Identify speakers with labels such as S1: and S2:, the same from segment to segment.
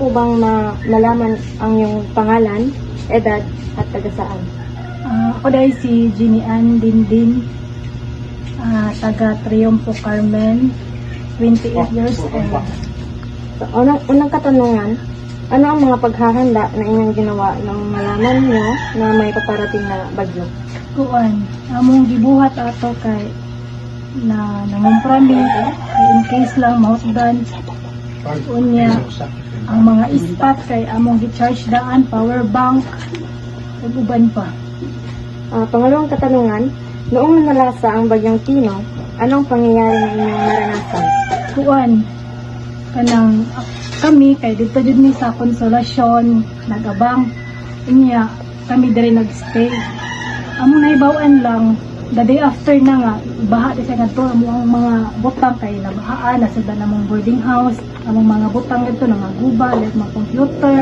S1: po bang malaman ang iyong pangalan, edad, at taga saan?
S2: Ako dahil si Jenny Ann Dindin, taga Triumfo Carmen, 28 years old.
S1: So, unang katanungan, ano ang mga paghahanda na inyong ginawa nang malaman niyo na may paparating na bagyo?
S2: Kuan, among gibuhat ato kay na nangumpra mi kay in case lang mahutdan. Unya ang mga ispat kay among gi-charge daan, power bank, ug uban pa.
S1: Pangalawang katanungan, noong nalasa ang bagyong Tino, anong pangyayari na inyong naranasan?
S2: Kuan, kanang kami kay dito jud ni sa Konsolasyon nagabang, unya kami diri nagstay. Among nahibaw-an lang the day after na nga baha di sa kadto among mga butang kay nabahaan na sa namong boarding house, among mga butang dito nga guba, like mga computer,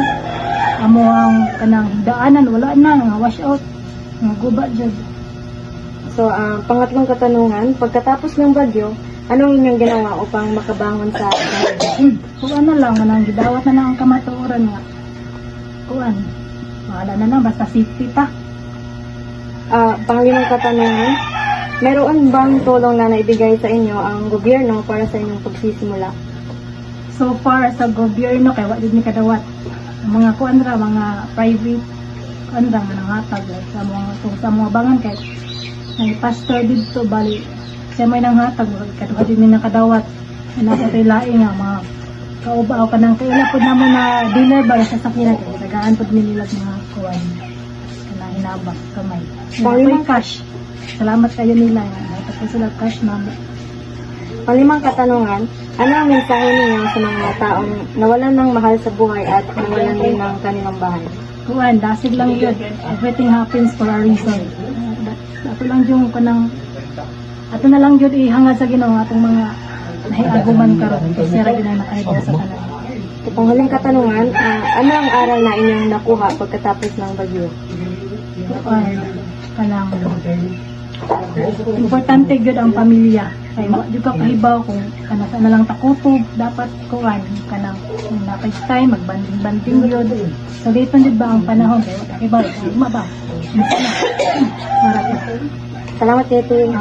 S2: among kanang daanan wala na nga wash out, nga guba jud.
S1: So, pangatlong katanungan, pagkatapos ng bagyo, anong inyong ginawa upang makabangon sa bahay?
S2: Kung ano lang manang gidawat na ang kamatuoran nga. Kuan, wala na basta safety ta.
S1: Panglimang katanungan, meron bang tulong na naibigay sa inyo ang gobyerno para sa inyong pagsisimula?
S2: So far sa gobyerno kay wa jud ni kadawat. Ang mga kuan ra mga private kuan ra nga nangatag like, sa mga bangan kay may pastor dito bali siya may nanghatag kaduha jud ni nakadawat. Nasa tilaing nga mga kaubaw kanang kaila pud namo na dinner ba sa sakyanan kay tagaan pud nila mga kuan kanang hinabak kamay. May cash. Salamat kayo nila nga tapos sila cash namo.
S1: Panglimang katanungan, ano ang mensahe ninyo sa mga taong nawalan ng mahal sa buhay at nawalan din ng kanilang bahay?
S2: Kuan, dasig lang yun. Everything happens for a reason. Ato lang yung kanang ato na lang yun ihangad sa Ginoo atong mga nahiaguman karon kasi ra gyud ang nakahibaw sa tanan.
S1: Sa panghuling katanungan, ano ang aral na inyong nakuha pagkatapos ng bagyo?
S2: Kuan, kanang importante gyud ang pamilya. Kay mo jud ka pahibaw kung kana sa na lang takutob dapat kuan kanang napay time magbanding-banding gyud. So dito jud ba ang panahon kay pahibaw, ba? Marami.
S1: Salamat, Tete.